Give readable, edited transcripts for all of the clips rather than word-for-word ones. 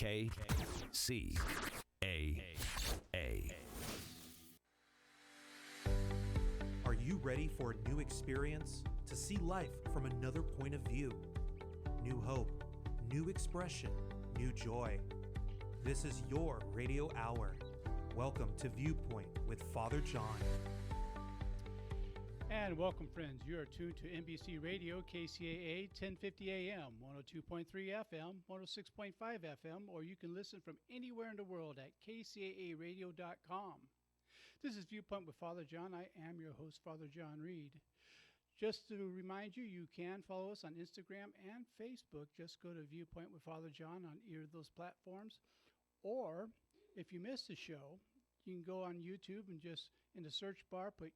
KCAA. Are you ready for a new experience? To see life from another point of view? New hope, new expression, new joy. This is your radio hour. Welcome to Viewpoint with Father John. And welcome, friends. You are tuned to NBC Radio, KCAA, 1050 AM, 102.3 FM, 106.5 FM, or you can listen from anywhere in the world at kcaaradio.com. This is Viewpoint with Father John. I am your host, Father John Reed. Just to remind you, you can follow us on Instagram and Facebook. Just go to Viewpoint with Father John on either of those platforms. Or if you missed the show, you can go on YouTube and just in the search bar put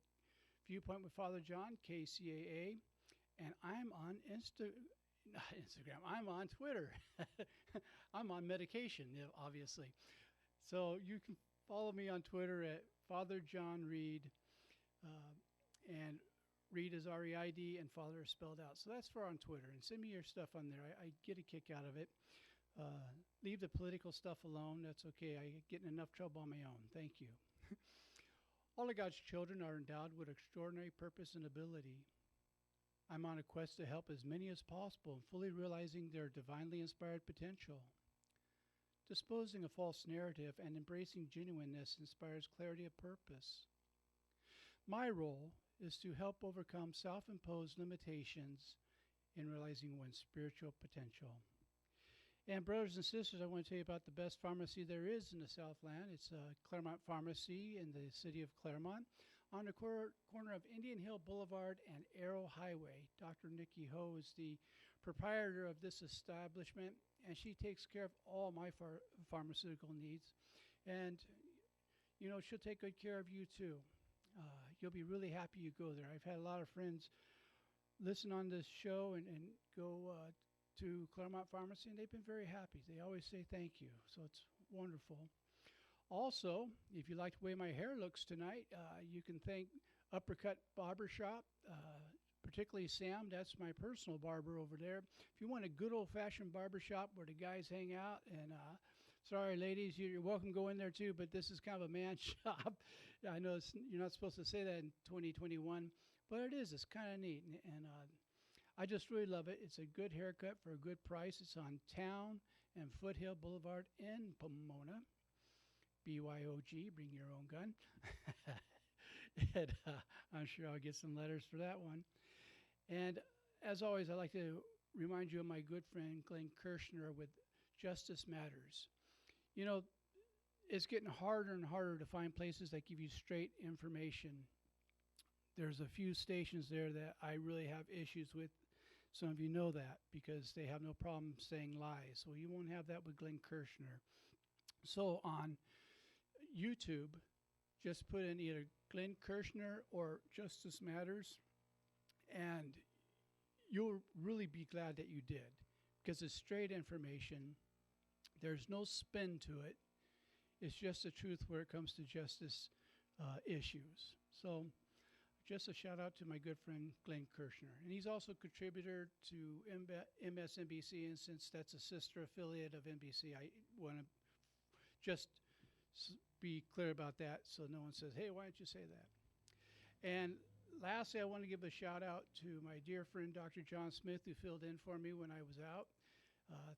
Viewpoint with Father John, KCAA, and I'm on Instagram. I'm on Twitter. I'm on medication, obviously. So you can follow me on Twitter at Father John Reed, and Reed is R-E-I-D, and Father is spelled out. So that's for on Twitter, and send me your stuff on there. I get a kick out of it. Leave the political stuff alone. That's okay. I get in enough trouble on my own. Thank you. All of God's children are endowed with extraordinary purpose and ability. I'm on a quest to help as many as possible in fully realizing their divinely inspired potential. Disposing a false narrative and embracing genuineness inspires clarity of purpose. My role is to help overcome self-imposed limitations in realizing one's spiritual potential. And brothers and sisters, I want to tell you about the best pharmacy there is in the Southland. It's Claremont Pharmacy in the city of Claremont on the corner of Indian Hill Boulevard and Arrow Highway. Dr. Nikki Ho is the proprietor of this establishment, and she takes care of all my pharmaceutical needs. And, you know, she'll take good care of you too. You'll be really happy you go there. I've had a lot of friends listen on this show and go to Claremont Pharmacy, and they've been very happy. They always say thank you, so it's wonderful. Also, if you like the way my hair looks tonight, you can thank Uppercut Barbershop, particularly Sam. That's my personal barber over there. If you want a good old-fashioned barbershop where the guys hang out, and sorry, ladies, you're welcome to go in there too, but this is kind of a man shop. I know you're not supposed to say that in 2021, but it is. It's kind of neat, and I just really love it. It's a good haircut for a good price. It's on Town and Foothill Boulevard in Pomona. BYOG, bring your own gun. And I'm sure I'll get some letters for that one. And as always, I'd like to remind you of my good friend Glenn Kirshner with Justice Matters. You know, it's getting harder and harder to find places that give you straight information. There's a few stations there that I really have issues with. Some of you know that because they have no problem saying lies. Well, you won't have that with Glenn Kirshner. So on YouTube, just put in either Glenn Kirshner or Justice Matters, and you'll really be glad that you did because it's straight information. There's no spin to it. It's just the truth where it comes to justice issues. So just a shout out to my good friend Glenn Kirshner. And he's also a contributor to MSNBC, and since that's a sister affiliate of NBC, I want to just be clear about that so no one says, hey, why don't you say that? And lastly, I want to give a shout out to my dear friend Dr. John Smith, who filled in for me when I was out.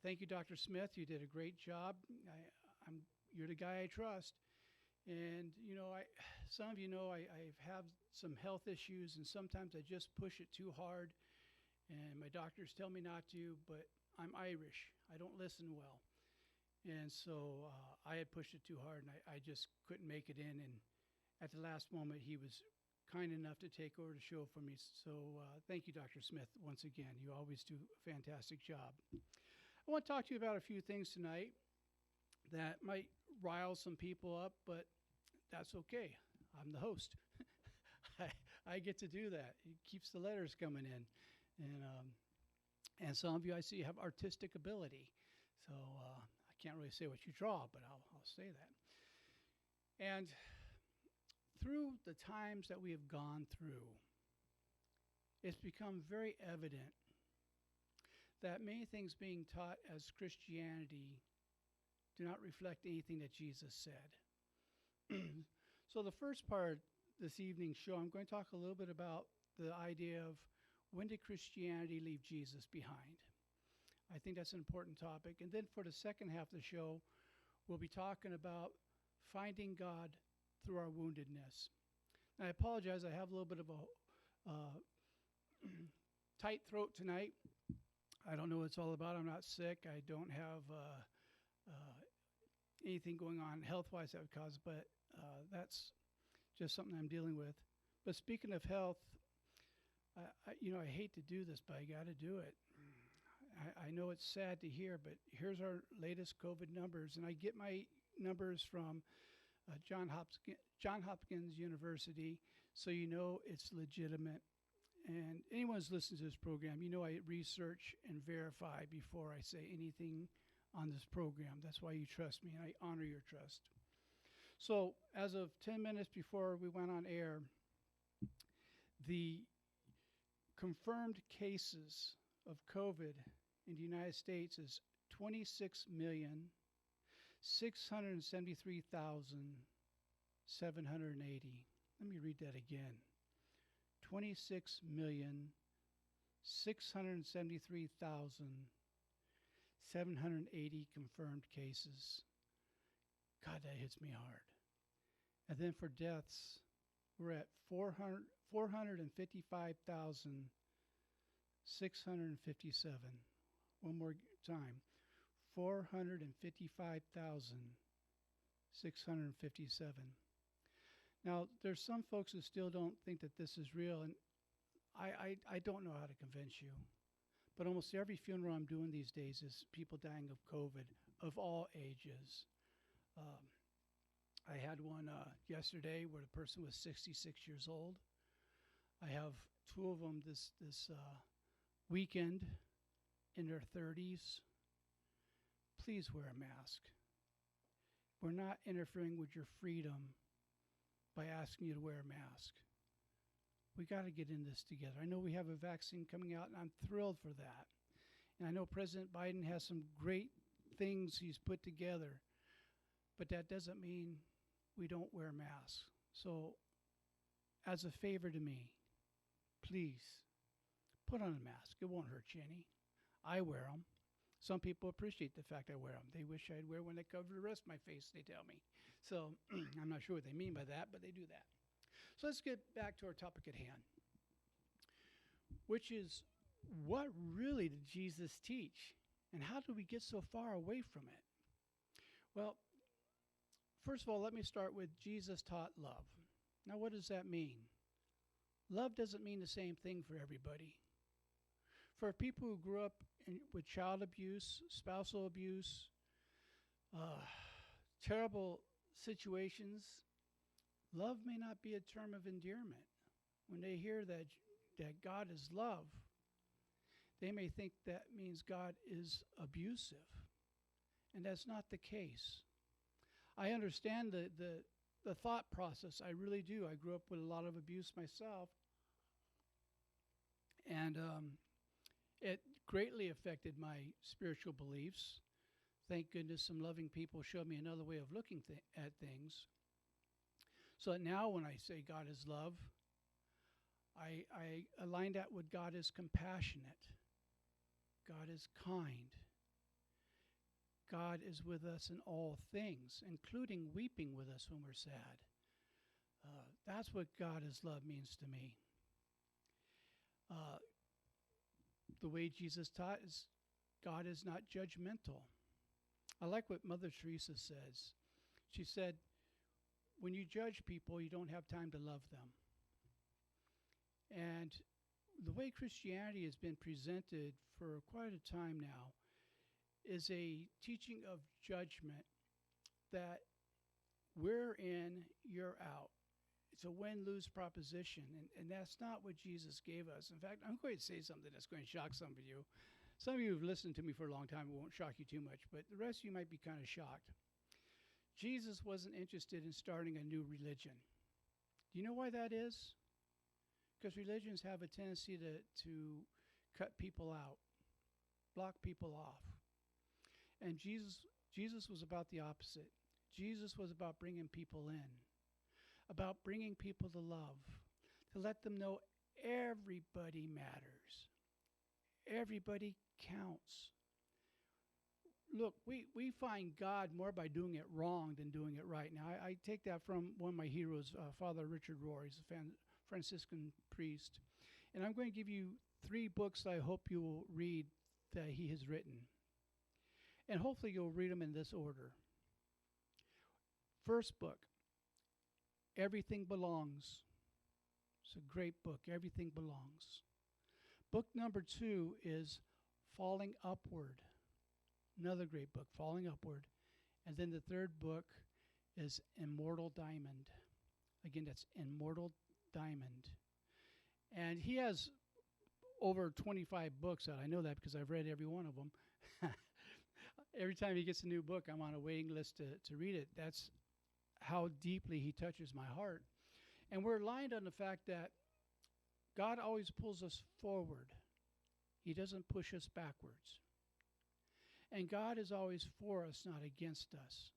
Thank you, Dr. Smith. You did a great job. You're the guy I trust. And, you know, some of you know I've had some health issues, and sometimes I just push it too hard. And my doctors tell me not to, but I'm Irish. I don't listen well. And so I had pushed it too hard, and I just couldn't make it in. And at the last moment, he was kind enough to take over the show for me. So thank you, Dr. Smith, once again. You always do a fantastic job. I want to talk to you about a few things tonight that might rile some people up, but that's okay. I'm the host. I get to do that. It keeps the letters coming in. And some of you I see have artistic ability. So I can't really say what you draw, but I'll say that. And through the times that we have gone through, it's become very evident that many things being taught as Christianity do not reflect anything that Jesus said. So the first part of this evening's show, I'm going to talk a little bit about the idea of when did Christianity leave Jesus behind? I think that's an important topic. And then for the second half of the show, we'll be talking about finding God through our woundedness. And I apologize, I have a little bit of a tight throat tonight. I don't know what it's all about. I'm not sick. I don't have anything going on health-wise that would cause it, but that's just something I'm dealing with. But speaking of health, I hate to do this, but I got to do it. I know it's sad to hear, but here's our latest COVID numbers, and I get my numbers from Johns Hopkins University, so you know it's legitimate. And anyone who's listening to this program, you know I research and verify before I say anything on this program. That's why you trust me, and I honor your trust. So as of 10 minutes before we went on air, the confirmed cases of COVID in the United States is 26,673,780. Let me read that again. 26,673,780 confirmed cases. God, that hits me hard. And then for deaths, we're at 455,657. One more time, 455,657. Now, there's some folks who still don't think that this is real, and I don't know how to convince you. But almost every funeral I'm doing these days is people dying of COVID of all ages. I had one yesterday where the person was 66 years old. I have two of them this weekend in their 30s. Please wear a mask. We're not interfering with your freedom by asking you to wear a mask. We got to get in this together. I know we have a vaccine coming out, and I'm thrilled for that. And I know President Biden has some great things he's put together, but that doesn't mean we don't wear masks. So as a favor to me, please put on a mask. It won't hurt you any. I wear them. Some people appreciate the fact I wear them. They wish I'd wear one that covered the rest of my face, they tell me. So I'm not sure what they mean by that, but they do that. So let's get back to our topic at hand, which is what really did Jesus teach, and how did we get so far away from it? Well, first of all, let me start with Jesus taught love. Now, what does that mean? Love doesn't mean the same thing for everybody. For people who grew up with child abuse, spousal abuse, terrible situations, love may not be a term of endearment. When they hear that God is love, they may think that means God is abusive. And that's not the case. I understand the thought process. I really do. I grew up with a lot of abuse myself. And it greatly affected my spiritual beliefs. Thank goodness some loving people showed me another way of looking at things. So now when I say God is love, I align that with God is compassionate. God is kind. God is with us in all things, including weeping with us when we're sad. That's what God is love means to me. The way Jesus taught is God is not judgmental. I like what Mother Teresa says. She said, when you judge people, you don't have time to love them. And the way Christianity has been presented for quite a time now is a teaching of judgment that we're in, you're out. It's a win-lose proposition, and that's not what Jesus gave us. In fact, I'm going to say something that's going to shock some of you. Some of you who've listened to me for a long time, it won't shock you too much, but the rest of you might be kind of shocked. Jesus wasn't interested in starting a new religion. Do you know why that is? Because religions have a tendency to cut people out, block people off. And Jesus Jesus was about the opposite. Jesus was about bringing people in, about bringing people to love, to let them know everybody matters. Everybody counts. Look, we find God more by doing it wrong than doing it right. Now, I take that from one of my heroes, Father Richard Rohr. He's a Franciscan priest. And I'm going to give you 3 books that I hope you will read that he has written. And hopefully you'll read them in this order. First book, Everything Belongs. It's a great book, Everything Belongs. Book number 2 is Falling Upward. Another great book, Falling Upward. And then the third book is Immortal Diamond. Again, that's Immortal Diamond. And he has over 25 books out. I know that because I've read every one of them. Every time he gets a new book, I'm on a waiting list to read it. That's how deeply he touches my heart. And we're aligned on the fact that God always pulls us forward. He doesn't push us backwards. And God is always for us, not against us.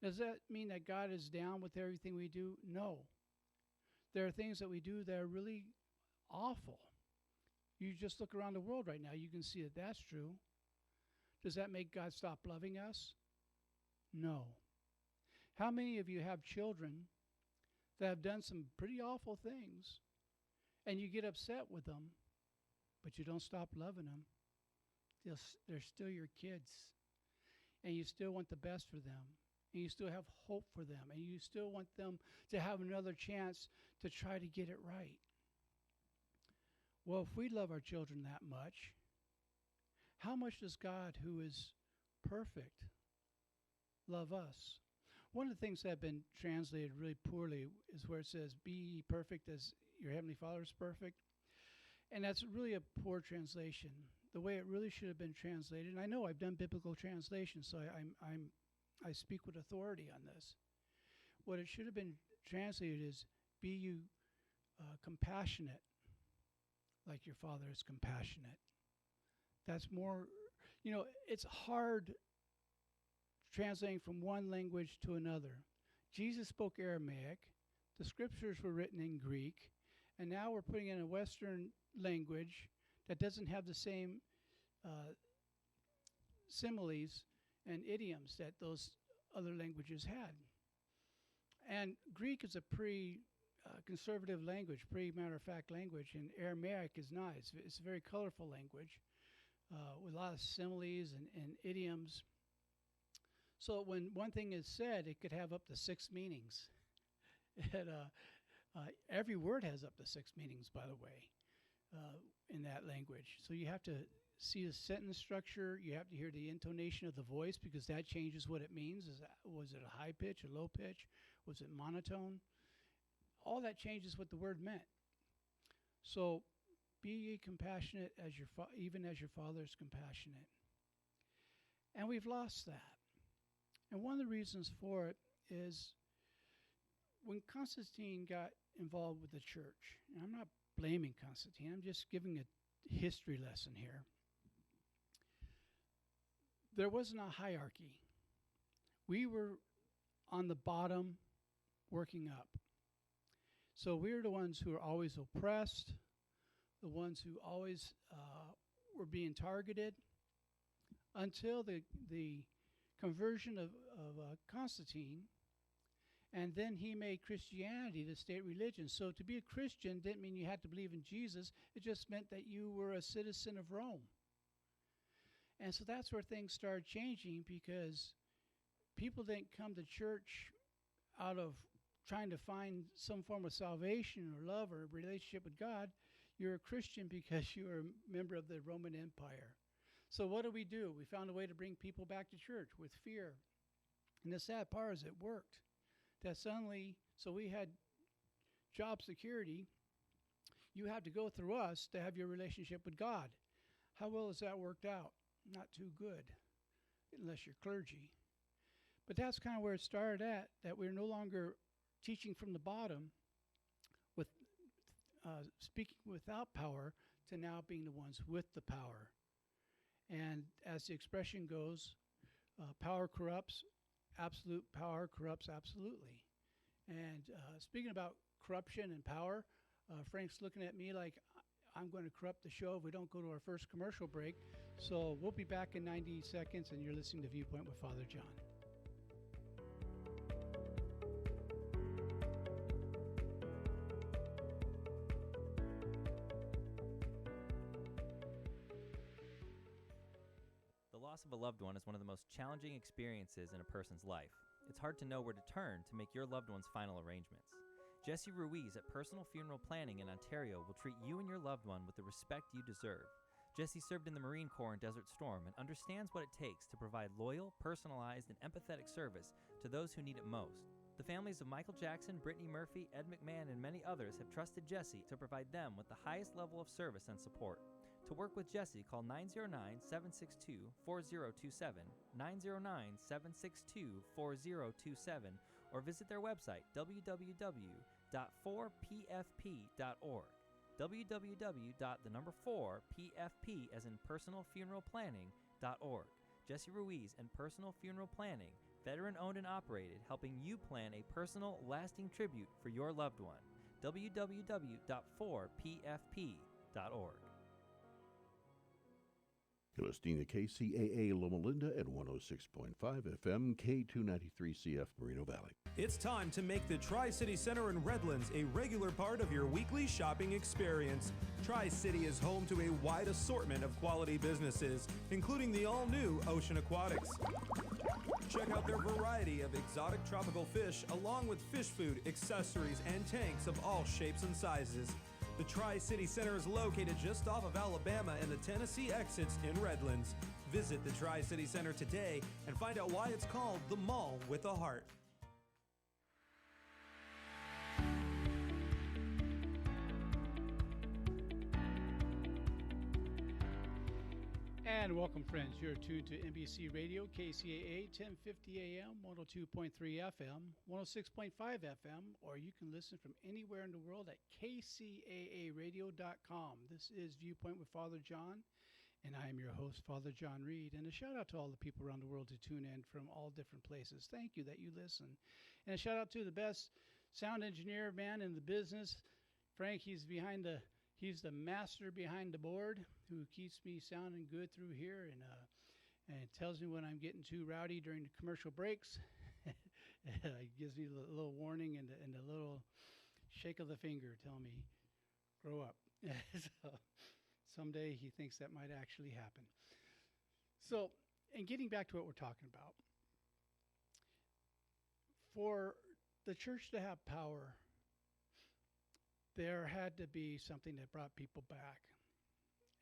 Does that mean that God is down with everything we do? No. There are things that we do that are really awful. You just look around the world right now, you can see that that's true. Does that make God stop loving us? No. How many of you have children that have done some pretty awful things, and you get upset with them, but you don't stop loving them? They're still your kids, and you still want the best for them, and you still have hope for them, and you still want them to have another chance to try to get it right. Well, if we love our children that much, how much does God, who is perfect, love us? One of the things that have been translated really poorly is where it says, be ye perfect as your Heavenly Father is perfect. And that's really a poor translation. The way it really should have been translated, and I know I've done biblical translation, so I speak with authority on this. What it should have been translated is, be you compassionate like your Father is compassionate. That's more, it's hard translating from one language to another. Jesus spoke Aramaic. The scriptures were written in Greek. And now we're putting in a Western language that doesn't have the same similes and idioms that those other languages had. And Greek is a conservative language, pretty matter-of-fact language, and Aramaic is not. It's a very colorful language with a lot of similes and idioms. So when one thing is said, it could have up to 6 meanings. Every word has up to 6 meanings, by the way, in that language. So you have to see the sentence structure. You have to hear the intonation of the voice, because that changes what it means. Was it a high pitch, a low pitch? Was it monotone? All that changes what the word meant. So be ye compassionate as even as your Father is compassionate. And we've lost that. And one of the reasons for it is when Constantine got involved with the church, and I'm not blaming Constantine, I'm just giving a history lesson here. There wasn't a hierarchy. We were on the bottom working up. So we're the ones who are always oppressed, the ones who always were being targeted, until the conversion of Constantine, and then he made Christianity the state religion. So to be a Christian didn't mean you had to believe in Jesus. It just meant that you were a citizen of Rome. And so that's where things started changing, because people didn't come to church out of trying to find some form of salvation or love or relationship with God. You're a Christian because you are a member of the Roman Empire. So what do? We found a way to bring people back to church with fear. And the sad part is it worked. That suddenly, so we had job security. You have to go through us to have your relationship with God. How well has that worked out? Not too good, unless you're clergy. But that's kind of where it started at, that we're no longer teaching from the bottom, with speaking without power, to now being the ones with the power. And as the expression goes, Power corrupts. Absolute power corrupts absolutely. And speaking about corruption and power, Frank's looking at me like I'm going to corrupt the show if we don't go to our first commercial break. So we'll be back in 90 seconds, and you're listening to Viewpoint with Father John. The loss of a loved one is one of the most challenging experiences in a person's life. It's hard to know where to turn to make your loved one's final arrangements. Jesse Ruiz at Personal Funeral Planning in Ontario will treat you and your loved one with the respect you deserve. Jesse served in the Marine Corps in Desert Storm and understands what it takes to provide loyal, personalized, and empathetic service to those who need it most. The families of Michael Jackson, Brittany Murphy, Ed McMahon, and many others have trusted Jesse to provide them with the highest level of service and support. To work with Jesse, call 909-762-4027, 909-762-4027, or visit their website, www.4pfp.org, www.4pfp as in personalfuneralplanning.org. Jesse Ruiz and Personal Funeral Planning, veteran-owned and operated, helping you plan a personal, lasting tribute for your loved one. www.4pfp.org. You're listening to KCAA Loma Linda at 106.5 FM, K293CF Moreno Valley. It's time to make the Tri-City Center in Redlands a regular part of your weekly shopping experience. Tri-City is home to a wide assortment of quality businesses, including the all-new Ocean Aquatics. Check out their variety of exotic tropical fish, along with fish food, accessories, and tanks of all shapes and sizes. The Tri-City Center is located just off of Alabama and the Tennessee exits in Redlands. Visit the Tri-City Center today and find out why it's called the Mall with a Heart. And welcome, friends. You're tuned to NBC Radio, KCAA, 1050 AM, 102.3 FM, 106.5 FM, or you can listen from anywhere in the world at KCAAradio.com. This is Viewpoint with Father John, and I am your host, Father John Reed. And a shout out to all the people around the world who tune in from all different places. Thank you that you listen. And a shout out to the best sound engineer man in the business, Frank. He's the master behind the board who keeps me sounding good through here and tells me when I'm getting too rowdy during the commercial breaks. Gives me a little warning and a little shake of the finger telling me, grow up. So someday he thinks that might actually happen. So, and getting back to what we're talking about, for the church to have power, there had to be something that brought people back.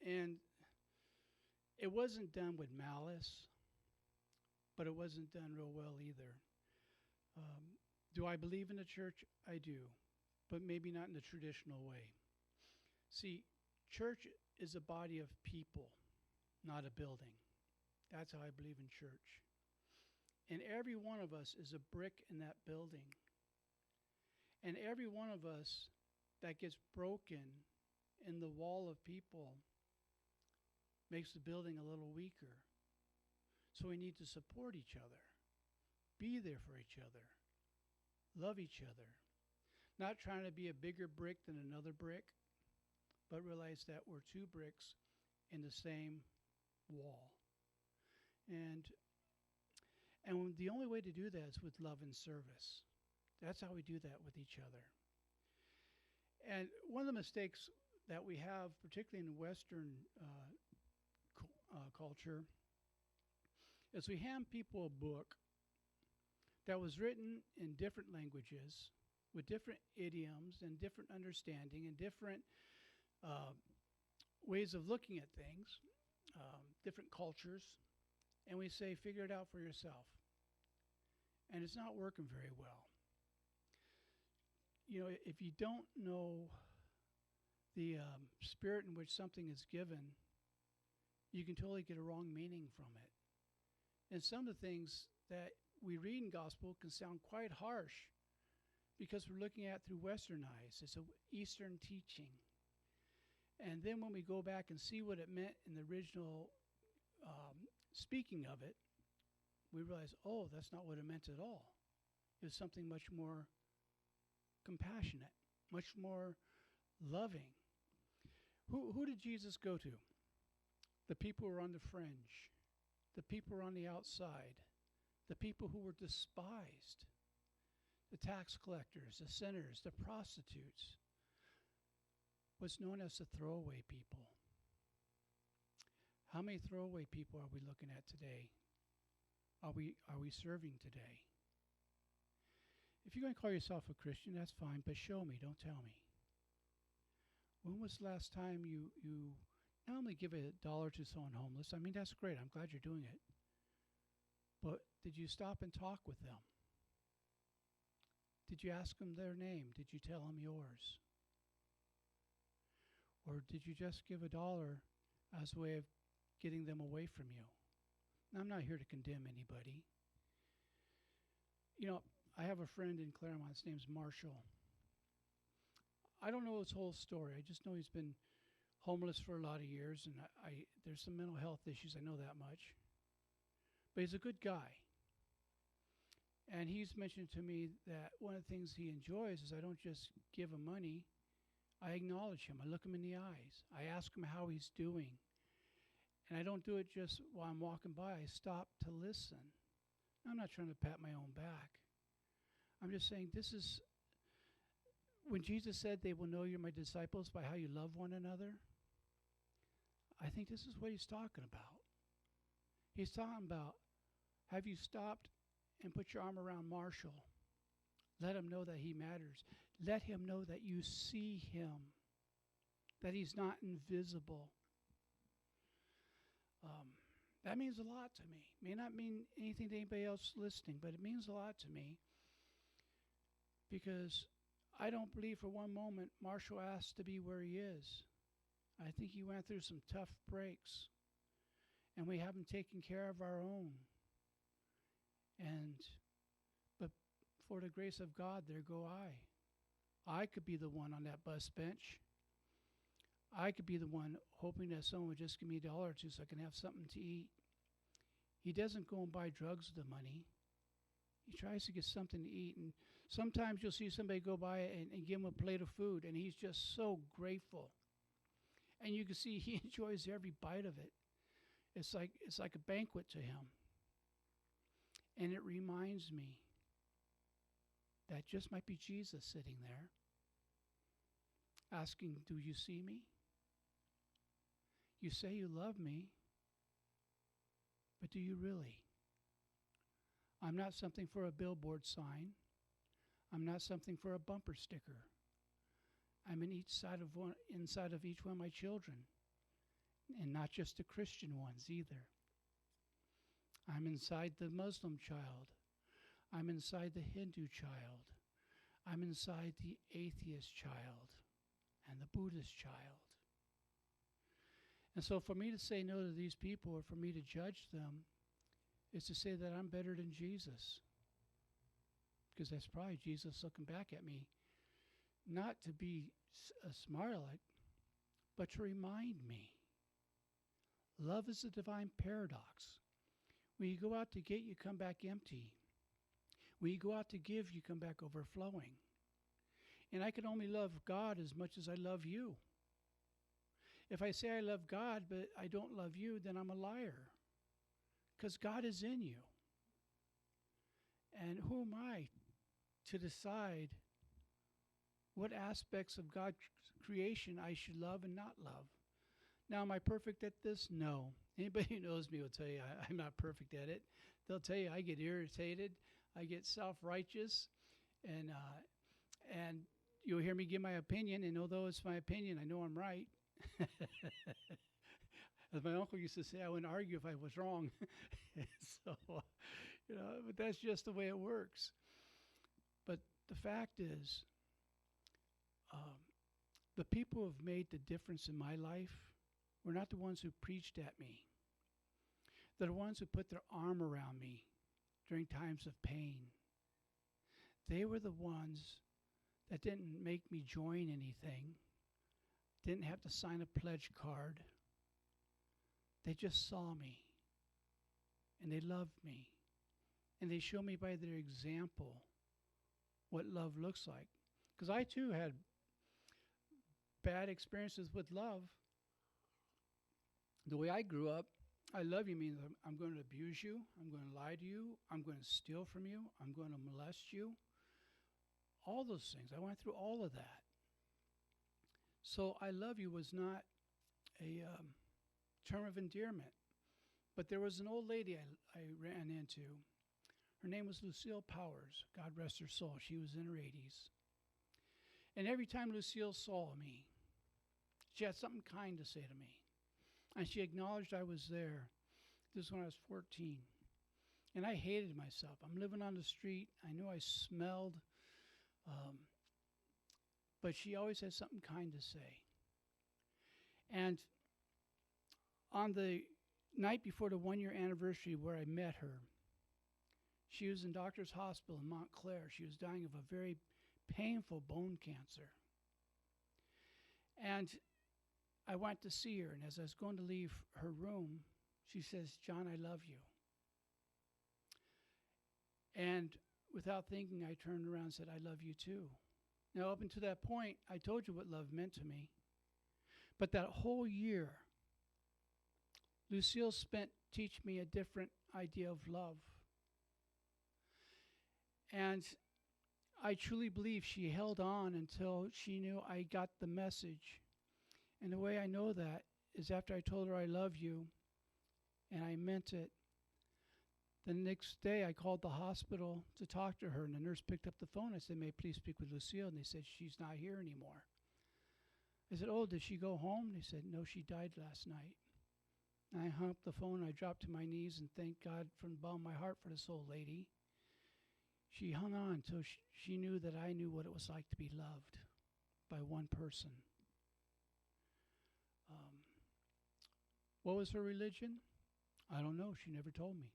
And it wasn't done with malice, but it wasn't done real well either. Do I believe in the church? I do, but maybe not in the traditional way. See, church is a body of people, not a building. That's how I believe in church. And every one of us is a brick in that building. And every one of us that gets broken in the wall of people makes the building a little weaker. So we need to support each other, be there for each other, love each other, not trying to be a bigger brick than another brick, but realize that we're two bricks in the same wall. And the only way to do that is with love and service. That's how we do that with each other. And one of the mistakes that we have, particularly in Western culture, is we hand people a book that was written in different languages with different idioms and different understanding and different ways of looking at things, different cultures, and we say, figure it out for yourself. And it's not working very well. You know, if you don't know the spirit in which something is given, you can totally get a wrong meaning from it. And some of the things that we read in gospel can sound quite harsh because we're looking at through Western eyes. It's an Eastern teaching. And then when we go back and see what it meant in the original speaking of it, we realize, oh, that's not what it meant at all. It was something much more compassionate, much more loving. Who did Jesus go to? The people who were on the fringe, the people who were on the outside, the people who were despised, the tax collectors, the sinners, the prostitutes, what's known as the throwaway people. How many throwaway people are we looking at today? Are we serving today? If you're going to call yourself a Christian, that's fine, but show me, don't tell me. When was the last time you not only give $1 to someone homeless? I mean, that's great. I'm glad you're doing it. But did you stop and talk with them? Did you ask them their name? Did you tell them yours? Or did you just give $1 as a way of getting them away from you? Now, I'm not here to condemn anybody. You know, I have a friend in Claremont. His name's Marshall. I don't know his whole story. I just know he's been homeless for a lot of years, and there's some mental health issues. I know that much. But he's a good guy. And he's mentioned to me that one of the things he enjoys is I don't just give him money. I acknowledge him. I look him in the eyes. I ask him how he's doing. And I don't do it just while I'm walking by. I stop to listen. I'm not trying to pat my own back. I'm just saying this is, when Jesus said they will know you're my disciples by how you love one another, I think this is what he's talking about. He's talking about, have you stopped and put your arm around Marshall? Let him know that he matters. Let him know that you see him, that he's not invisible. That means a lot to me. May not mean anything to anybody else listening, but it means a lot to me because I don't believe for one moment Marshall asked to be where he is. I think he went through some tough breaks, and we haven't taken care of our own. But for the grace of God, there go I. I could be the one on that bus bench. I could be the one hoping that someone would just give me $1 or $2 so I can have something to eat. He doesn't go and buy drugs with the money. He tries to get something to eat. And sometimes you'll see somebody go by and give him a plate of food, and he's just so grateful. And you can see he enjoys every bite of it. It's like a banquet to him. And it reminds me that just might be Jesus sitting there asking, do you see me? You say you love me, but do you really? I'm not something for a billboard sign. I'm not something for a bumper sticker. I'm inside of each one of my children, and not just the Christian ones either. I'm inside the Muslim child. I'm inside the Hindu child. I'm inside the atheist child and the Buddhist child. And so for me to say no to these people or for me to judge them is to say that I'm better than Jesus. Because that's probably Jesus looking back at me, not to be a smart aleck, but to remind me. Love is a divine paradox. When you go out to get, you come back empty. When you go out to give, you come back overflowing. And I can only love God as much as I love you. If I say I love God, but I don't love you, then I'm a liar. Because God is in you. And who am I to decide what aspects of God's creation I should love and not love? Now, am I perfect at this? No. Anybody who knows me will tell you I'm not perfect at it. They'll tell you I get irritated, I get self-righteous, and you'll hear me give my opinion, and although it's my opinion, I know I'm right. As my uncle used to say, I wouldn't argue if I was wrong. So, but that's just the way it works. But the fact is, the people who have made the difference in my life were not the ones who preached at me. They're the ones who put their arm around me during times of pain. They were the ones that didn't make me join anything, didn't have to sign a pledge card. They just saw me, and they loved me, And they show me by their example what love looks like. Because I too had bad experiences with love. The way I grew up, I love you means I'm going to abuse you, I'm going to lie to you, I'm going to steal from you, I'm going to molest you. All those things. I went through all of that. So I love you was not a term of endearment. But there was an old lady I ran into. Her name was Lucille Powers. God rest her soul. She was in her 80s. And every time Lucille saw me, she had something kind to say to me. And she acknowledged I was there. This was when I was 14. And I hated myself. I'm living on the street. I knew I smelled. But she always had something kind to say. And on the night before the 1-year anniversary where I met her, she was in Doctor's Hospital in Montclair. She was dying of a very painful bone cancer. And I went to see her, and as I was going to leave her room, she says, "John, I love you." And without thinking, I turned around and said, "I love you too." Now, up until that point, I told you what love meant to me. But that whole year, Lucille spent teaching me a different idea of love. And I truly believe she held on until she knew I got the message. And the way I know that is after I told her I love you, and I meant it. The next day, I called the hospital to talk to her, and the nurse picked up the phone. I said, "May I please speak with Lucille?" And they said, "She's not here anymore." I said, "Oh, did she go home?" They said, "No, she died last night." And I hung up the phone, I dropped to my knees and thanked God from the bottom of my heart for this old lady. She hung on until she knew that I knew what it was like to be loved by one person. What was her religion? I don't know. She never told me.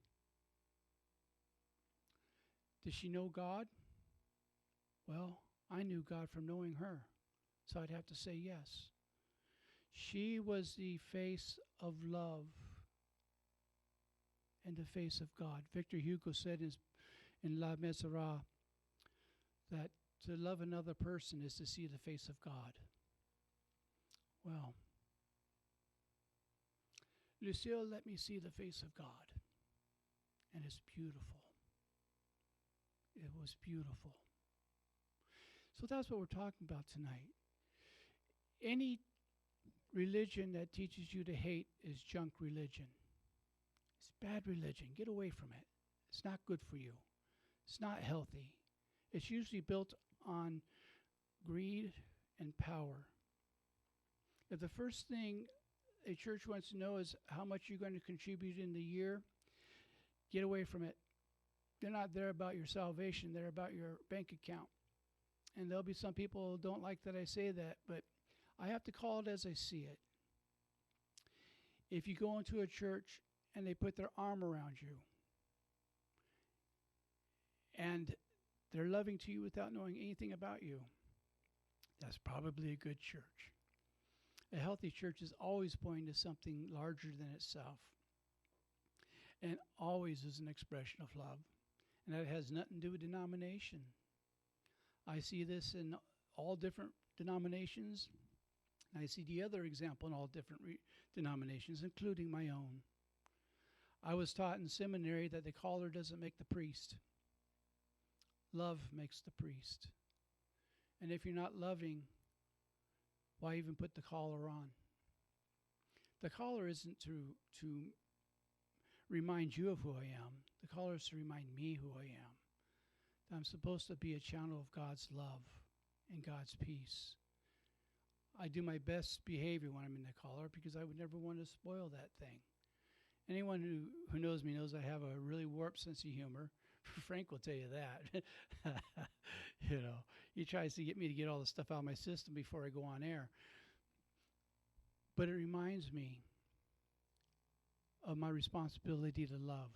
Did she know God? Well, I knew God from knowing her, so I'd have to say yes. She was the face of love and the face of God. Victor Hugo said in La Miserere that to love another person is to see the face of God. Well, Lucille let me see the face of God, and it's beautiful. It was beautiful. So that's what we're talking about tonight. Any religion that teaches you to hate is junk religion. It's bad religion. Get away from it. It's not good for you. It's not healthy. It's usually built on greed and power. If the first thing a church wants to know is how much you're going to contribute in the year, get away from it. They're not there about your salvation. They're about your bank account. And there'll be some people who don't like that I say that, but I have to call it as I see it. If you go into a church and they put their arm around you and they're loving to you without knowing anything about you, that's probably a good church. A healthy church is always pointing to something larger than itself and always is an expression of love. And that has nothing to do with denomination. I see this in all different denominations. I see the other example in all different denominations, including my own. I was taught in seminary that the collar doesn't make the priest. Love makes the priest. And if you're not loving, why even put the collar on? The collar isn't to remind you of who I am. The collar is to remind me who I am. That I'm supposed to be a channel of God's love and God's peace. I do my best behavior when I'm in the collar because I would never want to spoil that thing. Anyone who knows me knows I have a really warped sense of humor. Frank will tell you that. You know, he tries to get me to get all the stuff out of my system before I go on air. But it reminds me of my responsibility to love,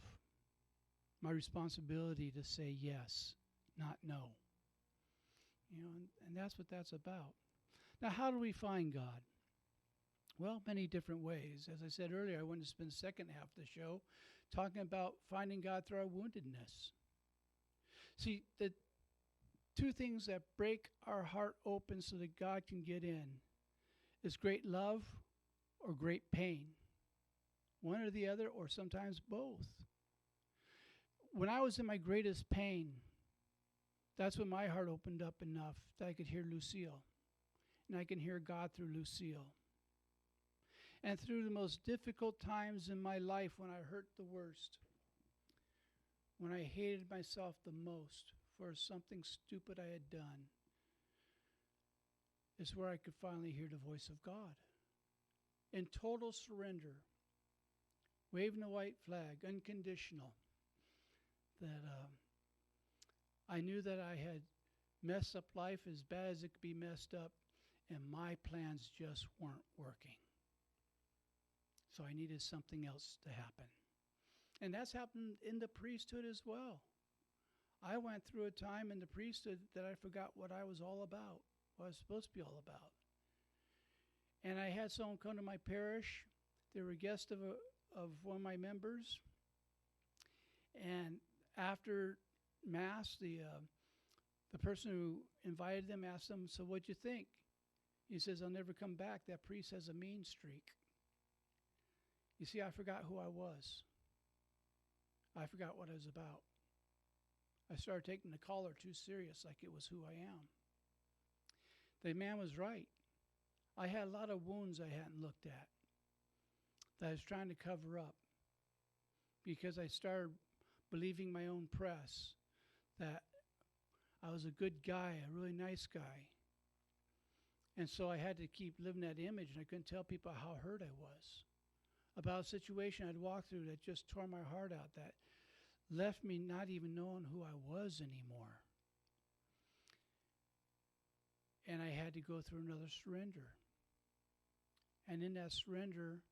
my responsibility to say yes, not no. You know, and that's what that's about. Now, how do we find God? Well, many different ways. As I said earlier, I wanted to spend the second half of the show talking about finding God through our woundedness. See, the two things that break our heart open so that God can get in is great love or great pain. One or the other, or sometimes both. When I was in my greatest pain, that's when my heart opened up enough that I could hear Lucille. And I can hear God through Lucille. And through the most difficult times in my life, when I hurt the worst, when I hated myself the most for something stupid I had done, is where I could finally hear the voice of God. In total surrender, waving the white flag, unconditional, that I knew that I had messed up life as bad as it could be messed up, and my plans just weren't working. So I needed something else to happen. And that's happened in the priesthood as well. I went through a time in the priesthood that I forgot what I was all about, what I was supposed to be all about. And I had someone come to my parish. They were a guest of one of my members. And after Mass, the person who invited them asked them, "So what'd you think?" He says, "I'll never come back. That priest has a mean streak." You see, I forgot who I was. I forgot what I was about. I started taking the collar too serious, like it was who I am. The man was right. I had a lot of wounds I hadn't looked at that I was trying to cover up because I started believing my own press that I was a good guy, a really nice guy. And so I had to keep living that image, and I couldn't tell people how hurt I was about a situation I'd walked through that just tore my heart out, that left me not even knowing who I was anymore. And I had to go through another surrender. And in that surrender,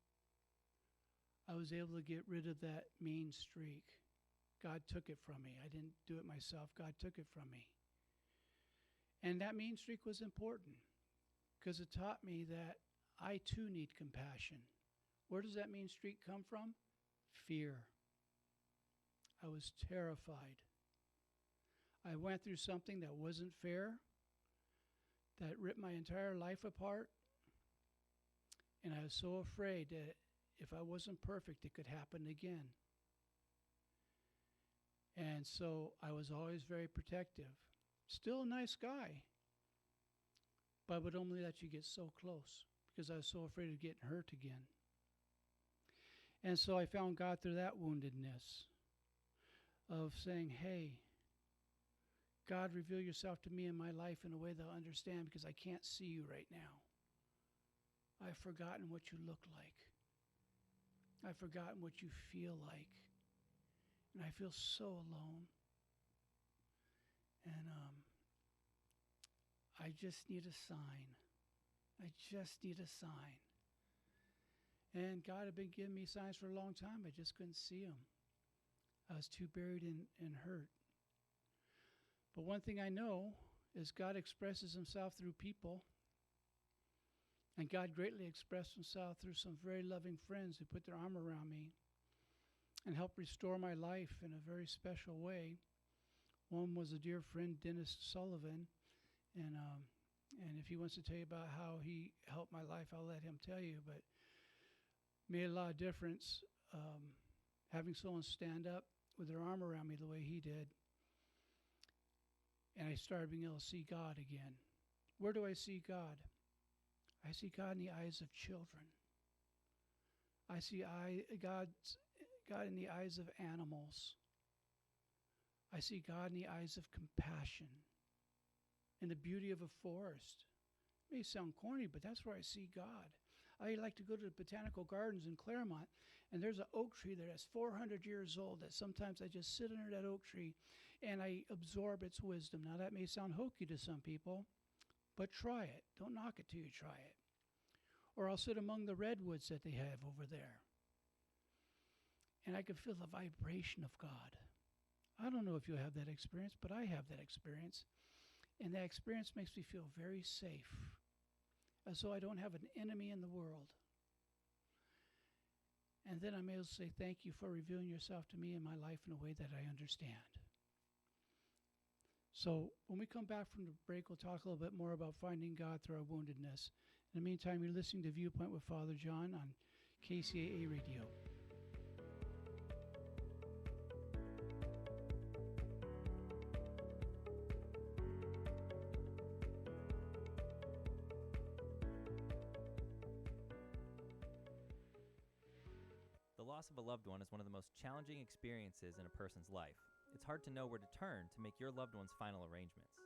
I was able to get rid of that mean streak. God took it from me. I didn't do it myself. God took it from me. And that mean streak was important because it taught me that I too need compassion. Where does that mean streak come from? Fear. I was terrified. I went through something that wasn't fair, that ripped my entire life apart, and I was so afraid that if I wasn't perfect, it could happen again. And so I was always very protective. Still a nice guy, but I would only let you get so close because I was so afraid of getting hurt again. And so I found God through that woundedness of saying, "Hey, God, reveal yourself to me in my life in a way that I'll understand because I can't see you right now. I've forgotten what you look like. I've forgotten what you feel like. And I feel so alone. And I just need a sign. I just need a sign." And God had been giving me signs for a long time. I just couldn't see them. I was too buried in hurt. But one thing I know is God expresses himself through people. And God greatly expressed himself through some very loving friends who put their arm around me and helped restore my life in a very special way. One was a dear friend, Dennis Sullivan. And if he wants to tell you about how he helped my life, I'll let him tell you. But made a lot of difference having someone stand up with their arm around me the way he did. And I started being able to see God again. Where do I see God? I see God in the eyes of children. I see God in the eyes of animals. I see God in the eyes of compassion and the beauty of a forest. It may sound corny, but that's where I see God. I like to go to the botanical gardens in Claremont, and there's an oak tree there that's 400 years old that sometimes I just sit under that oak tree and I absorb its wisdom. Now, that may sound hokey to some people, but try it. Don't knock it till you try it. Or I'll sit among the redwoods that they have over there, and I can feel the vibration of God. I don't know if you'll have that experience, but I have that experience, and that experience makes me feel very safe, as though I don't have an enemy in the world. And then I'm able to say, "Thank you for revealing yourself to me in my life in a way that I understand." So when we come back from the break, we'll talk a little bit more about finding God through our woundedness. In the meantime, you're listening to Viewpoint with Father John on KCAA Radio. The loss of a loved one is one of the most challenging experiences in a person's life. It's hard to know where to turn to make your loved one's final arrangements.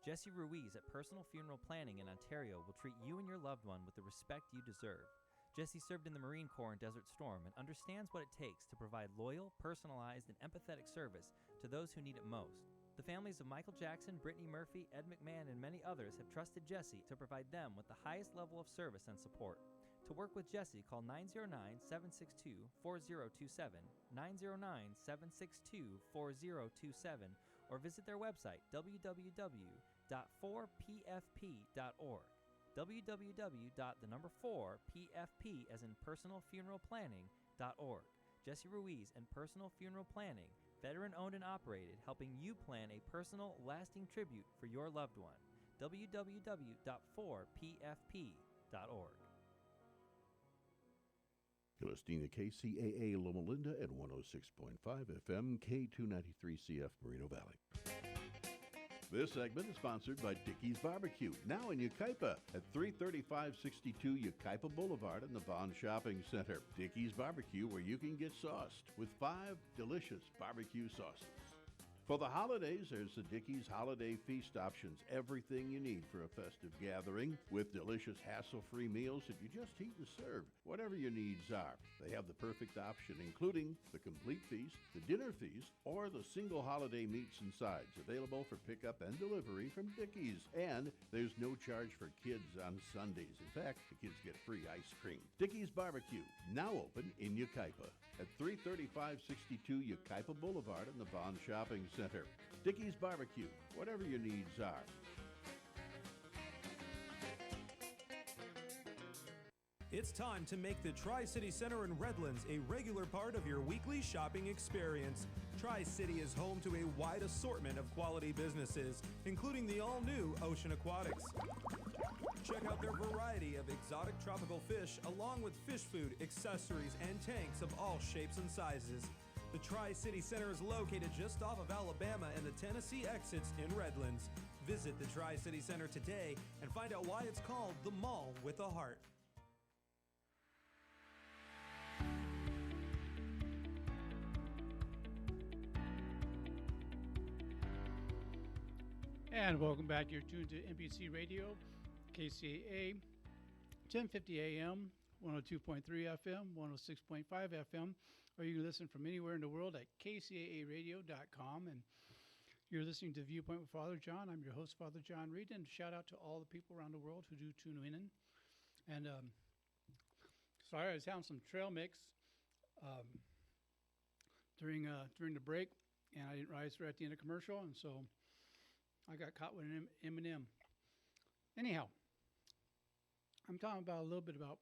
Jesse Ruiz at Personal Funeral Planning in Ontario will treat you and your loved one with the respect you deserve. Jesse served in the Marine Corps in Desert Storm and understands what it takes to provide loyal, personalized, and empathetic service to those who need it most. The families of Michael Jackson, Brittany Murphy, Ed McMahon, and many others have trusted Jesse to provide them with the highest level of service and support. To work with Jesse, call 909-762-4027, 909-762-4027, or visit their website, www.4pfp.org, www.4pfp, as in personalfuneralplanning.org. Jesse Ruiz and Personal Funeral Planning, veteran-owned and operated, helping you plan a personal, lasting tribute for your loved one. www.4pfp.org. You're listening to KCAA Loma Linda at 106.5 FM, K293CF Moreno Valley. This segment is sponsored by Dickey's Barbecue, now in Yucaipa at 33562 Yucaipa Boulevard in the Vaughn Shopping Center. Dickey's Barbecue, where you can get sauced with 5 delicious barbecue sauces. For the holidays, there's the Dickey's Holiday Feast options. Everything you need for a festive gathering with delicious hassle-free meals that you just heat and serve, whatever your needs are. They have the perfect option, including the complete feast, the dinner feast, or the single holiday meats and sides, available for pickup and delivery from Dickey's. And there's no charge for kids on Sundays. In fact, the kids get free ice cream. Dickey's Barbecue, now open in Yucaipa at 33562 Yucaipa Boulevard in the Vaughn Shopping Center. Dickey's Barbecue, whatever your needs are. It's time to make the Tri-City Center in Redlands a regular part of your weekly shopping experience. Tri-City is home to a wide assortment of quality businesses, including the all-new Ocean Aquatics. Check out their variety of exotic tropical fish, along with fish food, accessories, and tanks of all shapes and sizes. The Tri-City Center is located just off of Alabama and the Tennessee exits in Redlands. Visit the Tri-City Center today and find out why it's called the Mall with a Heart. And welcome back. You're tuned to NBC Radio, KCAA, 1050 AM, 102.3 FM, 106.5 FM, or you can listen from anywhere in the world at kcaaradio.com. And you're listening to Viewpoint with Father John. I'm your host, Father John Reed, and shout out to all the people around the world who do tune in. And sorry, I was having some trail mix during the break, and I didn't realize we're at the end of commercial, and so I got caught with an M&M. Anyhow, I'm talking about a little bit about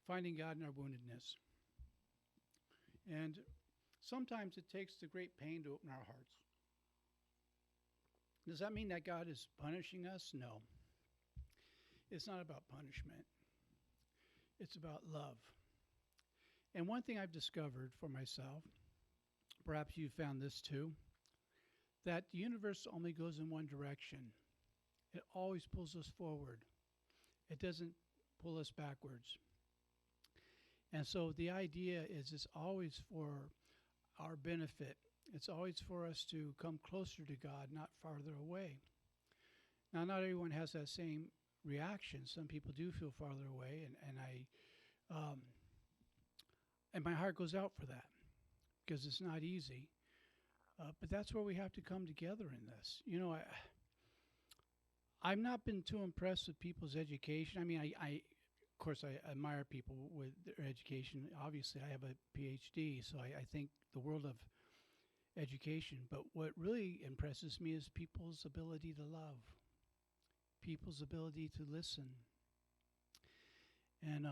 finding God in our woundedness. And sometimes it takes the great pain to open our hearts. Does that mean that God is punishing us? No. It's not about punishment. It's about love. And one thing I've discovered for myself, perhaps you found this too, that the universe only goes in one direction. It always pulls us forward. It doesn't pull us backwards. And so the idea is it's always for our benefit. It's always for us to come closer to God, not farther away. Now, not everyone has that same reaction. Some people do feel farther away, and my heart goes out for that because it's not easy. But that's where we have to come together in this. You know, I've not been too impressed with people's education. I mean, of course, I admire people with their education. Obviously, I have a PhD, so I think the world of education. But what really impresses me is people's ability to love, people's ability to listen. And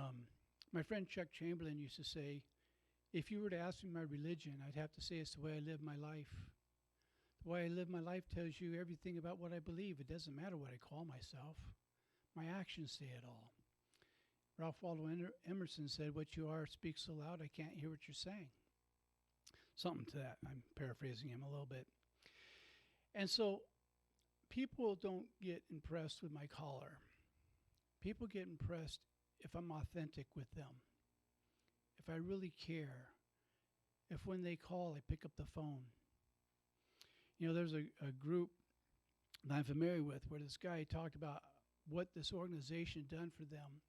my friend Chuck Chamberlain used to say, if you were to ask me my religion, I'd have to say it's the way I live my life. The way I live my life tells you everything about what I believe. It doesn't matter what I call myself. My actions say it all. Ralph Waldo Emerson said, what you are speaks so loud I can't hear what you're saying. Something to that. I'm paraphrasing him a little bit. And so people don't get impressed with my collar. People get impressed if I'm authentic with them, if I really care, if when they call I pick up the phone. You know, there's a group that I'm familiar with where this guy talked about what this organization done for them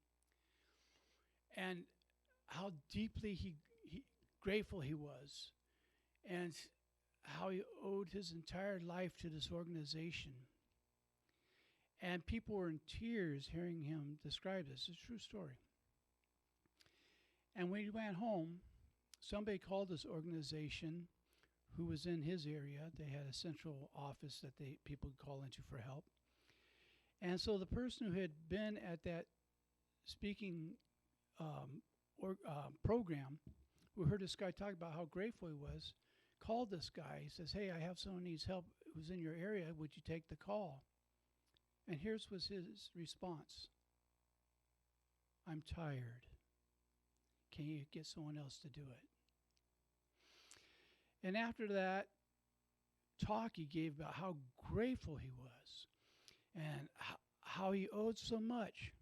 and how deeply he grateful he was, and how he owed his entire life to this organization. And people were in tears hearing him describe this. It's a true story. And when he went home, somebody called this organization who was in his area. They had a central office that people could call into for help. And so the person who had been at that speaking program, who heard this guy talk about how grateful he was, called this guy. He says, hey, I have someone who needs help who's in your area. Would you take the call? And here's was his response. I'm tired. Can you get someone else to do it? And after that talk he gave about how grateful he was and how he owed so much.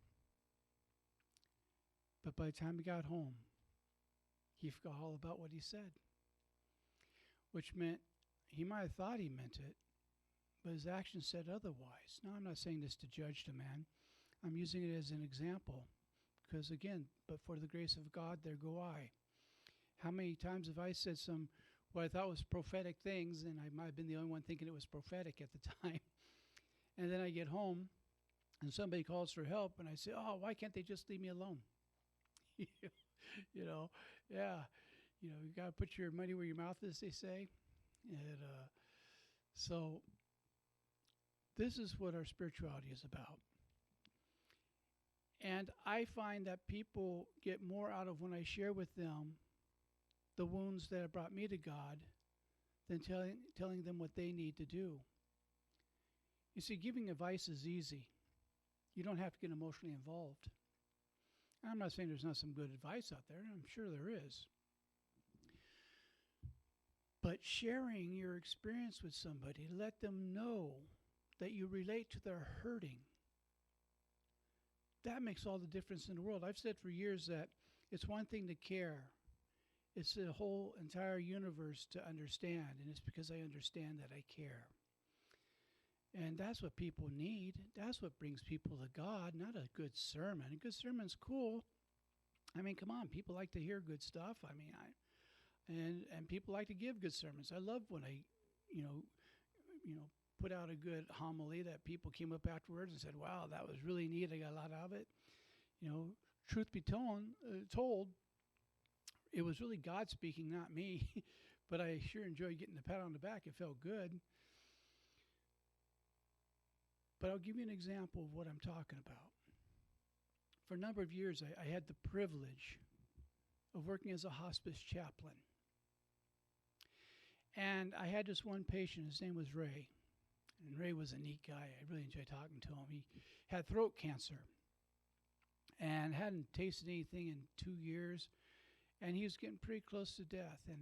But by the time he got home, he forgot all about what he said, which meant he might have thought he meant it, but his actions said otherwise. Now, I'm not saying this to judge the man. I'm using it as an example because, again, but for the grace of God, there go I. How many times have I said some what I thought was prophetic things, and I might have been the only one thinking it was prophetic at the time, and then I get home, and somebody calls for help, and I say, oh, why can't they just leave me alone? You know, yeah. You know, you got to put your money where your mouth is, they say. And so this is what our spirituality is about. And I find that people get more out of when I share with them the wounds that have brought me to God than telling them what they need to do. You see, giving advice is easy. You don't have to get emotionally involved. I'm not saying there's not some good advice out there. I'm sure there is. But sharing your experience with somebody, let them know that you relate to their hurting. That makes all the difference in the world. I've said for years that it's one thing to care. It's the whole entire universe to understand, and it's because I understand that I care. And that's what people need. That's what brings people to God, not a good sermon. A good sermon's cool. I mean, come on, people like to hear good stuff. I mean, and people like to give good sermons. I love when I, put out a good homily that people came up afterwards and said, wow, that was really neat. I got a lot out of it. You know, truth be told, it was really God speaking, not me. But I sure enjoyed getting the pat on the back. It felt good. But I'll give you an example of what I'm talking about. For a number of years, I had the privilege of working as a hospice chaplain. And I had this one patient. His name was Ray. And Ray was a neat guy. I really enjoyed talking to him. He had throat cancer and hadn't tasted anything in 2 years. And he was getting pretty close to death. And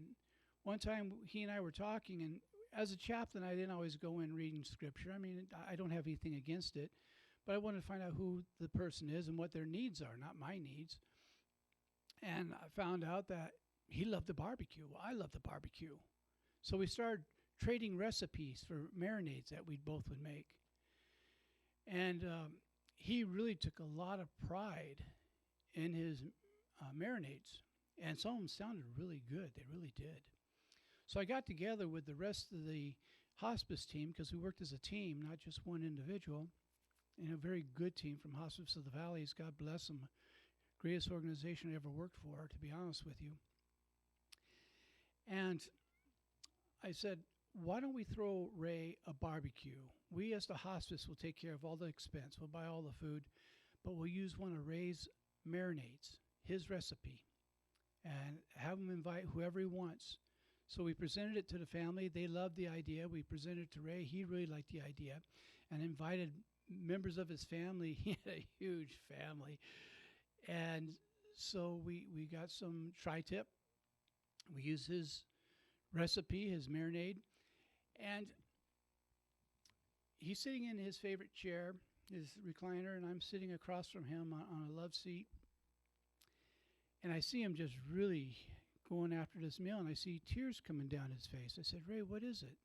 one time he and I were talking, and as a chaplain, I didn't always go in reading scripture. I mean, I don't have anything against it, but I wanted to find out who the person is and what their needs are, not my needs. And I found out that he loved the barbecue. Well, I love the barbecue. So we started trading recipes for marinades that we both would make. And he really took a lot of pride in his marinades. And some of them sounded really good. They really did. So I got together with the rest of the hospice team, because we worked as a team, not just one individual, and a very good team from Hospice of the Valleys. God bless them. Greatest organization I ever worked for, to be honest with you. And I said, why don't we throw Ray a barbecue? We as the hospice will take care of all the expense. We'll buy all the food, but we'll use one of Ray's marinades, his recipe, and have him invite whoever he wants. So we presented it to the family. They loved the idea. We presented it to Ray. He really liked the idea and invited members of his family. He had a huge family. And so we got some tri-tip. We used his recipe, his marinade. And he's sitting in his favorite chair, his recliner, and I'm sitting across from him on a love seat. And I see him just really going after this meal, and I see tears coming down his face. I said, Ray, what is it?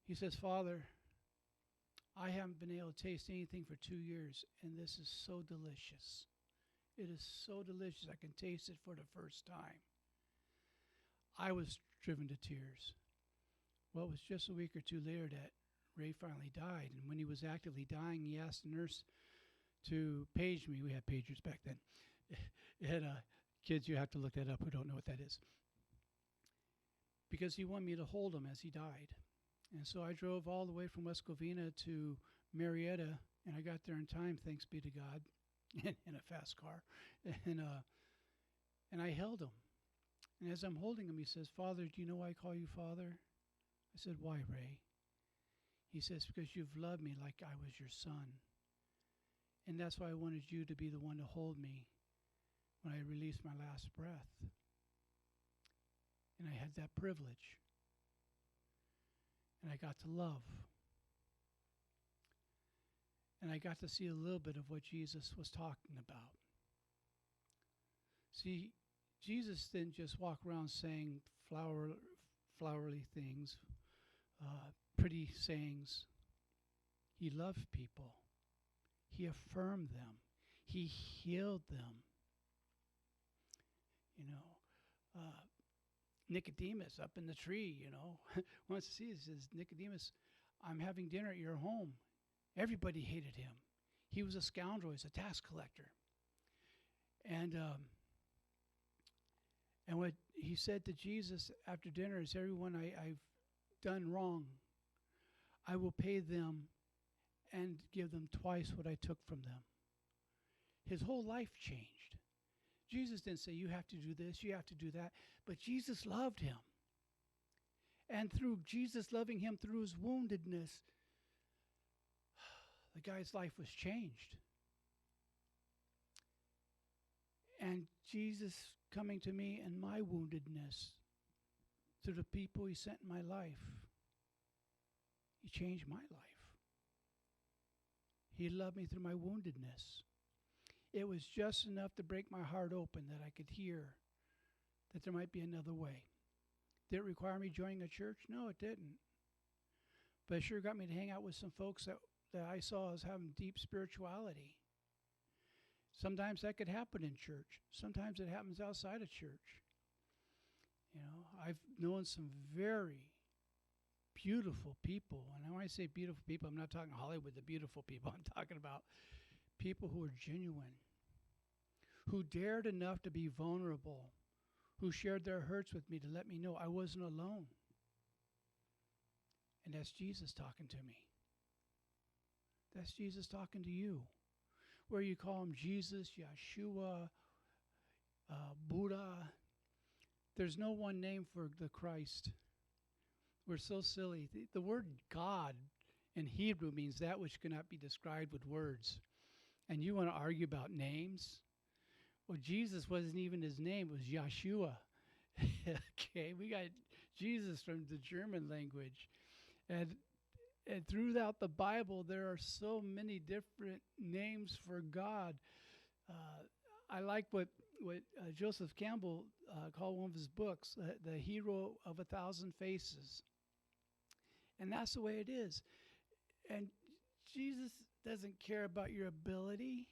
He says, Father, I haven't been able to taste anything for 2 years, and this is so delicious. It is so delicious. I can taste it for the first time. I was driven to tears. Well, it was just a week or two later that Ray finally died, and when he was actively dying, he asked the nurse to page me. We had pagers back then. And kids, you have to look that up who don't know what that is. Because he wanted me to hold him as he died. And so I drove all the way from West Covina to Marietta, and I got there in time, thanks be to God, in a fast car. And I held him. And as I'm holding him, he says, Father, do you know why I call you Father? I said, why, Ray? He says, because you've loved me like I was your son. And that's why I wanted you to be the one to hold me when I released my last breath. And I had that privilege. And I got to love. And I got to see a little bit of what Jesus was talking about. See, Jesus didn't just walk around saying flowery things, pretty sayings. He loved people. He affirmed them. He healed them. You know, Nicodemus up in the tree, you know, wants to see it. Says, Nicodemus, I'm having dinner at your home. Everybody hated him. He was a scoundrel. He's a tax collector. And what he said to Jesus after dinner is, everyone I've done wrong, I will pay them and give them twice what I took from them. His whole life changed. Jesus didn't say, you have to do this, you have to do that. But Jesus loved him. And through Jesus loving him through his woundedness, the guy's life was changed. And Jesus coming to me in my woundedness, through the people he sent in my life, he changed my life. He loved me through my woundedness. It was just enough to break my heart open that I could hear that there might be another way. Did it require me joining a church? No, it didn't. But it sure got me to hang out with some folks that I saw as having deep spirituality. Sometimes that could happen in church. Sometimes it happens outside of church. You know, I've known some very beautiful people. And when I say beautiful people, I'm not talking Hollywood, the beautiful people. I'm talking about people who are genuine, who dared enough to be vulnerable, who shared their hurts with me to let me know I wasn't alone. And that's Jesus talking to me. That's Jesus talking to you. Where you call him Jesus, Yeshua, Buddha. There's no one name for the Christ. We're so silly. The word God in Hebrew means that which cannot be described with words. And you want to argue about names? Well, Jesus wasn't even his name. It was Yeshua. Okay, we got Jesus from the German language. And throughout the Bible, there are so many different names for God. I like what Joseph Campbell called one of his books, The Hero of 1,000 Faces. And that's the way it is. And Jesus doesn't care about your ability.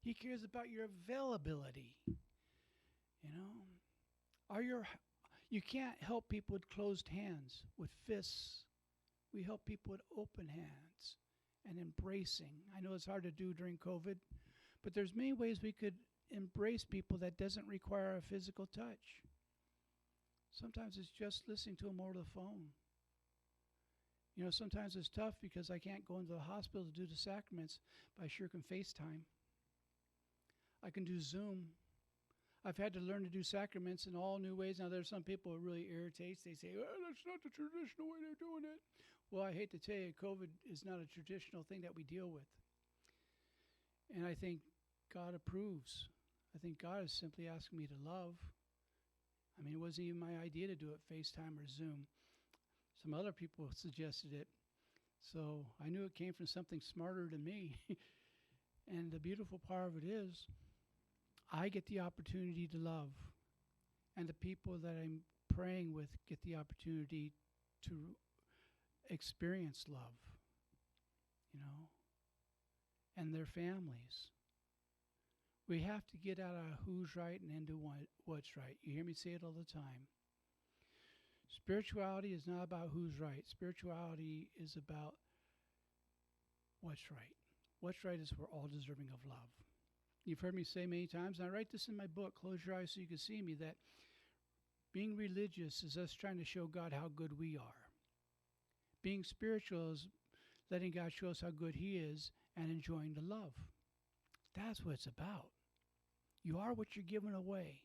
He cares about your availability. You know, you can't help people with closed hands, with fists. We help people with open hands and embracing. I know it's hard to do during COVID, but there's many ways we could embrace people that doesn't require a physical touch. Sometimes it's just listening to them over the phone. You know, sometimes it's tough because I can't go into the hospital to do the sacraments, but I sure can FaceTime. I can do Zoom. I've had to learn to do sacraments in all new ways. Now, there's some people it really irritates. They say, oh, that's not the traditional way they're doing it. Well, I hate to tell you, COVID is not a traditional thing that we deal with. And I think God approves. I think God is simply asking me to love. I mean, it wasn't even my idea to do it FaceTime or Zoom. Some other people suggested it. So I knew it came from something smarter than me. And the beautiful part of it is, I get the opportunity to love. And the people that I'm praying with get the opportunity to experience love, you know, and their families. We have to get out of who's right and into what's right. You hear me say it all the time. Spirituality is not about who's right. Spirituality is about what's right. What's right is we're all deserving of love. You've heard me say many times, and I write this in my book, Close Your Eyes So You Can See Me, that being religious is us trying to show God how good we are. Being spiritual is letting God show us how good He is and enjoying the love. That's what it's about. You are what you're giving away.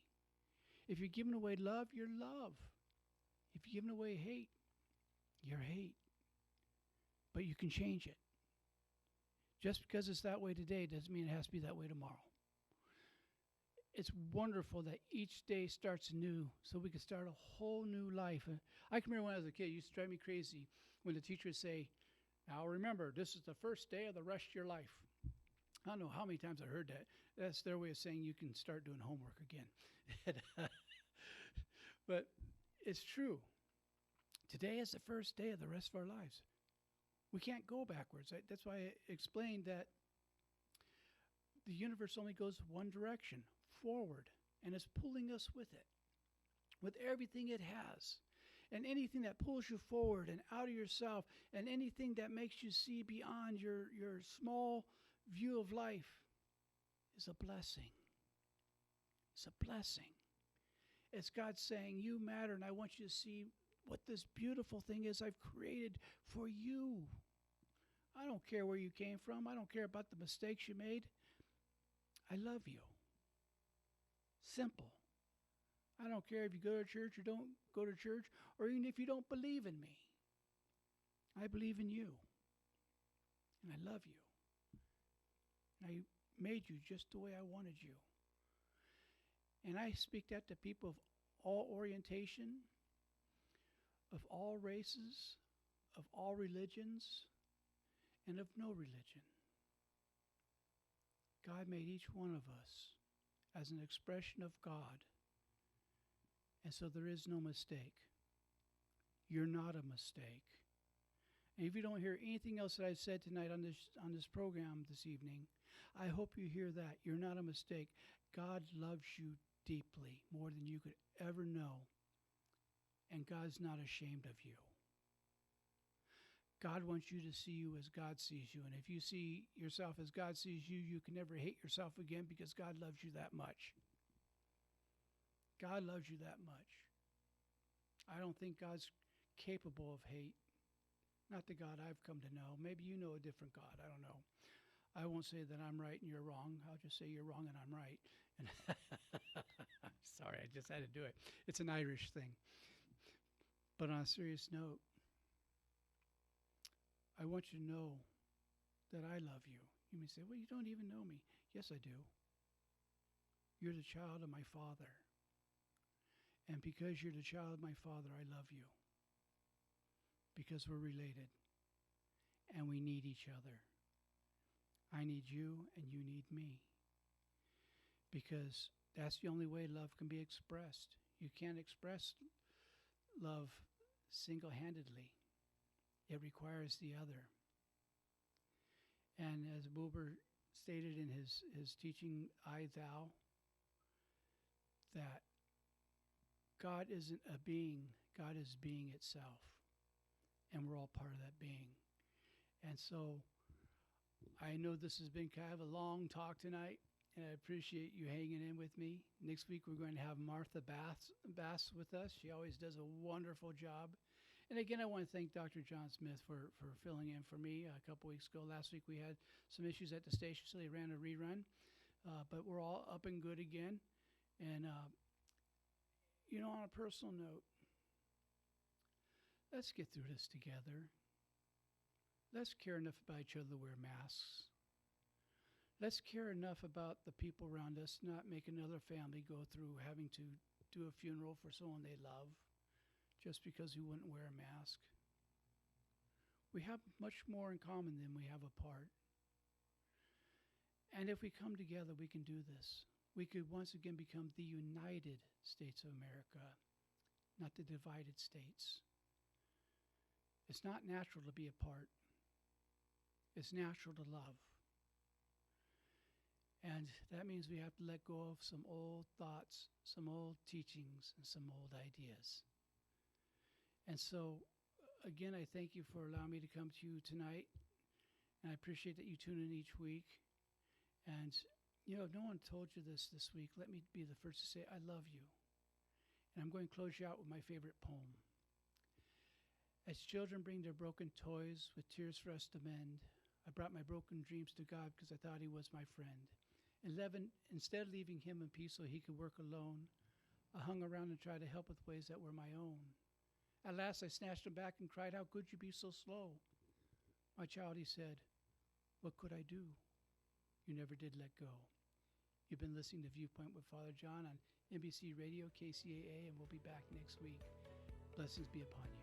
If you're giving away love, you're love. If you're giving away hate, you're hate. But you can change it. Just because it's that way today doesn't mean it has to be that way tomorrow. It's wonderful that each day starts anew so we can start a whole new life. I can remember when I was a kid, it used to drive me crazy when the teacher would say, now remember, this is the first day of the rest of your life. I don't know how many times I heard that. That's their way of saying you can start doing homework again. But it's true. Today is the first day of the rest of our lives. We can't go backwards. That's why I explained that the universe only goes one direction, forward, and it's pulling us with it, with everything it has. And anything that pulls you forward and out of yourself, and anything that makes you see beyond your small view of life is a blessing. It's a blessing. It's God saying, you matter, and I want you to see what this beautiful thing is I've created for you. I don't care where you came from. I don't care about the mistakes you made. I love you. Simple. I don't care if you go to church or don't go to church, or even if you don't believe in me. I believe in you. And I love you. And I made you just the way I wanted you. And I speak that to people of all orientation, of all races, of all religions, and of no religion. God made each one of us as an expression of God. And so there is no mistake. You're not a mistake. And if you don't hear anything else that I've said tonight on this program this evening, I hope you hear that. You're not a mistake. God loves you deeply, more than you could ever know. And God's not ashamed of you. God wants you to see you as God sees you. And if you see yourself as God sees you, you can never hate yourself again because God loves you that much. God loves you that much. I don't think God's capable of hate. Not the God I've come to know. Maybe you know a different God. I don't know. I won't say that I'm right and you're wrong. I'll just say you're wrong and I'm right. And sorry, I just had to do it. It's an Irish thing. But on a serious note, I want you to know that I love you. You may say, well, you don't even know me. Yes, I do. You're the child of my Father. And because you're the child of my Father, I love you. Because we're related. And we need each other. I need you and you need me. Because that's the only way love can be expressed. You can't express love single-handedly. It requires the other. And as Buber stated in his teaching, I, Thou, that God isn't a being, God is being itself. And we're all part of that being. And so I know this has been kind of a long talk tonight, and I appreciate you hanging in with me. Next week we're going to have Martha Bass with us. She always does a wonderful job. And again, I want to thank Dr. John Smith for filling in for me a couple weeks ago. Last week we had some issues at the station, so they ran a rerun. But we're all up and good again. And, on a personal note, let's get through this together. Let's care enough about each other to wear masks. Let's care enough about the people around us, not make another family go through having to do a funeral for someone they love just because we wouldn't wear a mask. We have much more in common than we have apart. And if we come together, we can do this. We could once again become the United States of America, not the divided states. It's not natural to be apart. It's natural to love. And that means we have to let go of some old thoughts, some old teachings, and some old ideas. And so, again, I thank you for allowing me to come to you tonight. And I appreciate that you tune in each week. And, if no one told you this week, let me be the first to say, I love you. And I'm going to close you out with my favorite poem. As children bring their broken toys with tears for us to mend, I brought my broken dreams to God because I thought he was my friend. Instead of leaving him in peace so he could work alone, I hung around and tried to help with ways that were my own. At last I snatched him back and cried, how could you be so slow? My child, he said, what could I do? You never did let go. You've been listening to Viewpoint with Father John on NBC Radio, KCAA, and we'll be back next week. Blessings be upon you.